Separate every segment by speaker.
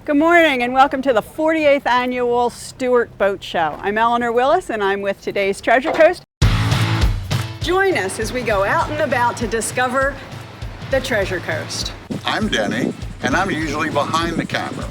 Speaker 1: Good morning and welcome to the 48th Annual Stuart Boat Show. I'm Eleanor Willis and I'm with today's Treasure Coast. Join us as we go out and about to discover the Treasure Coast.
Speaker 2: I'm Denny and I'm usually behind the camera.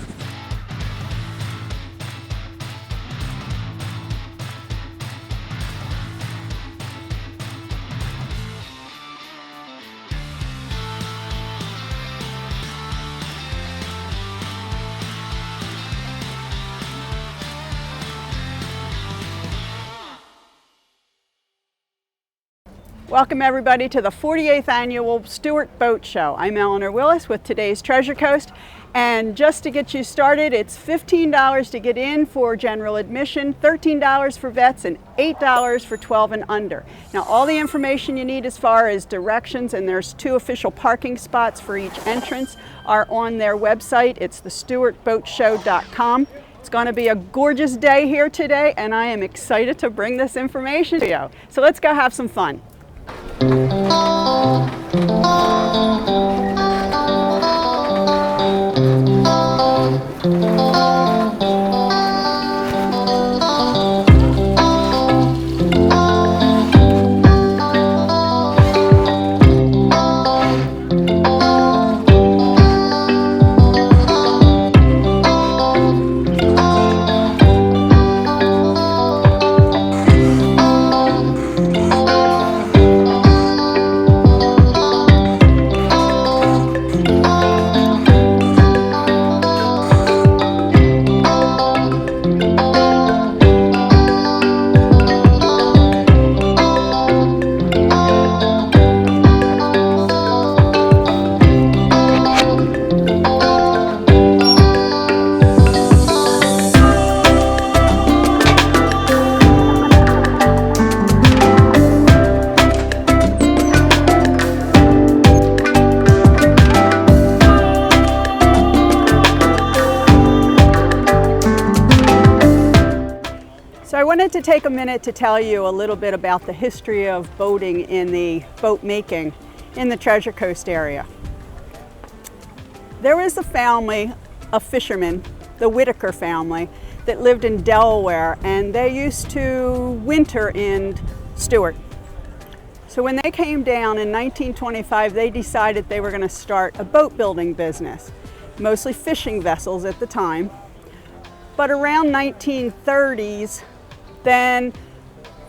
Speaker 1: Welcome everybody to the 48th Annual Stuart Boat Show. I'm Eleanor Willis with today's Treasure Coast, and just to get you started, it's $15 to get in for general admission, $13 for vets, and $8 for 12 and under. Now all the information you need as far as directions, and there's 2 official parking spots for each entrance, are on their website. It's the stuartboatshow.com. It's going to be a gorgeous day here today, and I am excited to bring this information to you. So let's go have some fun. So I wanted to take a minute to tell you a little bit about the history of boating in the boat making in the Treasure Coast area. There was a family of fishermen, the Whitaker family, that lived in Delaware, and they used to winter in Stuart. So when they came down in 1925, they decided they were going to start a boat building business, mostly fishing vessels at the time. But around 1930s, then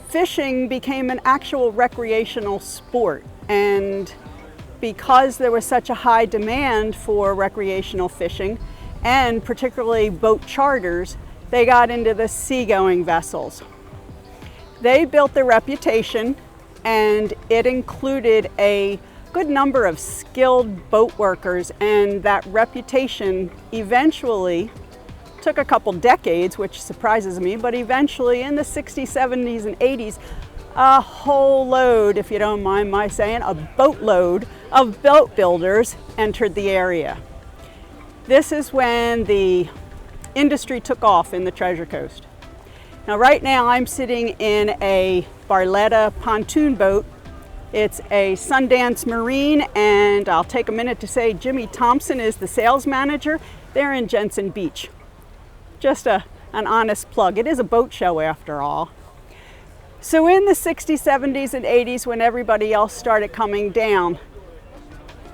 Speaker 1: fishing became an actual recreational sport, and because there was such a high demand for recreational fishing and particularly boat charters, they got into the seagoing vessels. They built their reputation, and it included a good number of skilled boat workers, and that reputation eventually took a couple decades, which surprises me, but eventually in the 60s, 70s, and 80s, a whole load, if you don't mind my saying, a boatload of boat builders entered the area. This is when the industry took off in the Treasure Coast. Now right now I'm sitting in a Barletta pontoon boat. It's a Sundance Marine, and I'll take a minute to say Jimmy Thompson is the sales manager. They're in Jensen Beach. Just an honest plug. It is a boat show after all. So in the 60s, 70s, and 80s, when everybody else started coming down,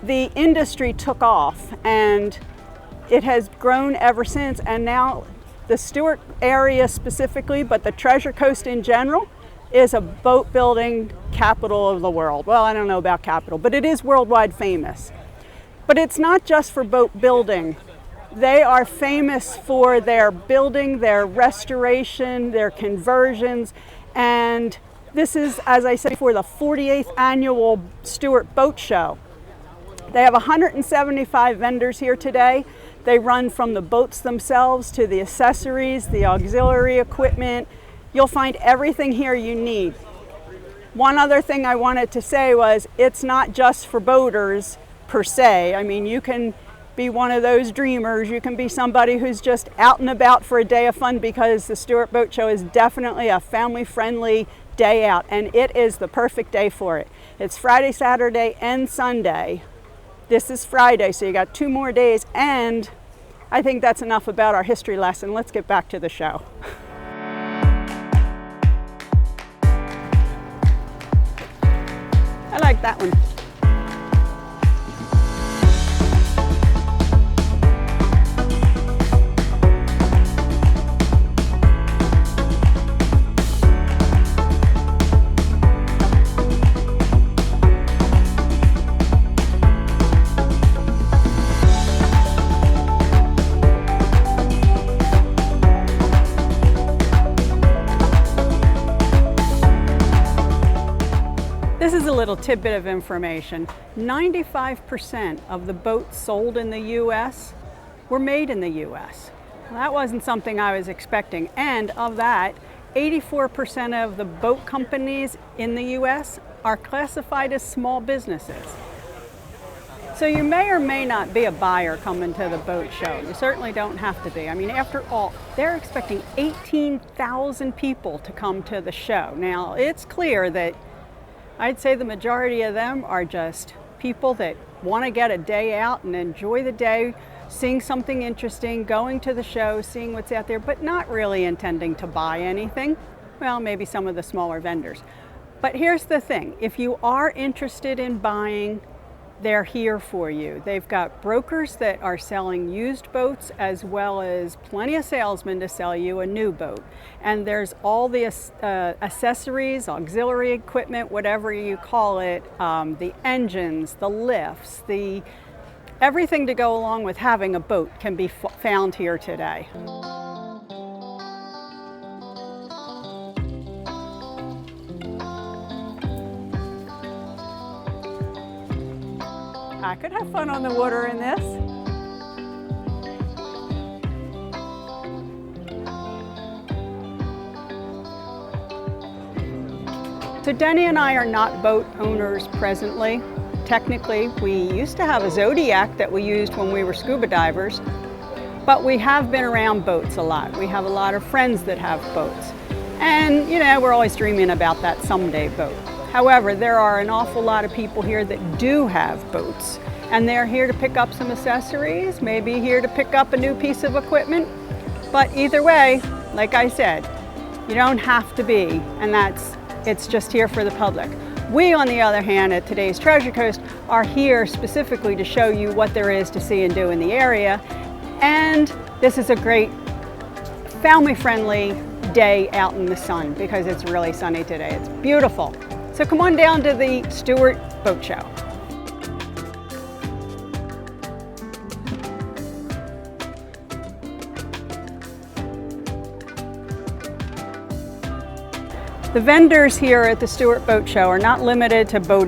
Speaker 1: the industry took off, and it has grown ever since. And now the Stuart area specifically, but the Treasure Coast in general, is a boat building capital of the world. Well, I don't know about capital, but it is worldwide famous. But it's not just for boat building. They are famous for their building, their restoration, their conversions, and this is, as I said before, the 48th Annual Stuart Boat Show. They have 175 vendors here today. They run from the boats themselves to the accessories, the auxiliary equipment. You'll find everything here you need. One other thing I wanted to say was it's not just for boaters per se. I mean, you can be one of those dreamers. You can be somebody who's just out and about for a day of fun, because the Stuart Boat Show is definitely a family-friendly day out, and it is the perfect day for it. It's Friday, Saturday, and Sunday. This is Friday, so you got 2 more days, and I think that's enough about our history lesson. Let's get back to the show. I like that one. This is a little tidbit of information. 95% of the boats sold in the US were made in the US. Well, that wasn't something I was expecting. And of that, 84% of the boat companies in the US are classified as small businesses. So you may or may not be a buyer coming to the boat show. You certainly don't have to be. I mean, after all, they're expecting 18,000 people to come to the show. Now, it's clear that I'd say the majority of them are just people that want to get a day out and enjoy the day, seeing something interesting, going to the show, seeing what's out there, but not really intending to buy anything. Well, maybe some of the smaller vendors. But here's the thing, if you are interested in buying, they're here for you. They've got brokers that are selling used boats as well as plenty of salesmen to sell you a new boat. And there's all the accessories, auxiliary equipment, whatever you call it, the engines, the lifts, everything to go along with having a boat can be found here today. I could have fun on the water in this. So Denny and I are not boat owners presently. Technically, we used to have a Zodiac that we used when we were scuba divers, but we have been around boats a lot. We have a lot of friends that have boats. And, you know, we're always dreaming about that someday boat. However, there are an awful lot of people here that do have boats, and they're here to pick up some accessories, maybe here to pick up a new piece of equipment. But either way, like I said, you don't have to be, and it's just here for the public. We, on the other hand, at today's Treasure Coast, are here specifically to show you what there is to see and do in the area. And this is a great family-friendly day out in the sun because it's really sunny today. It's beautiful. So come on down to the Stuart Boat Show. The vendors here at the Stuart Boat Show are not limited to boat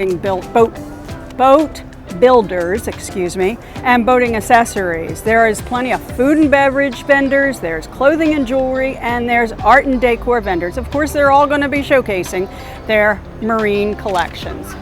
Speaker 1: builders, and boating accessories. There is plenty of food and beverage vendors, there's clothing and jewelry, and there's art and decor vendors. Of course, they're all going to be showcasing their marine collections.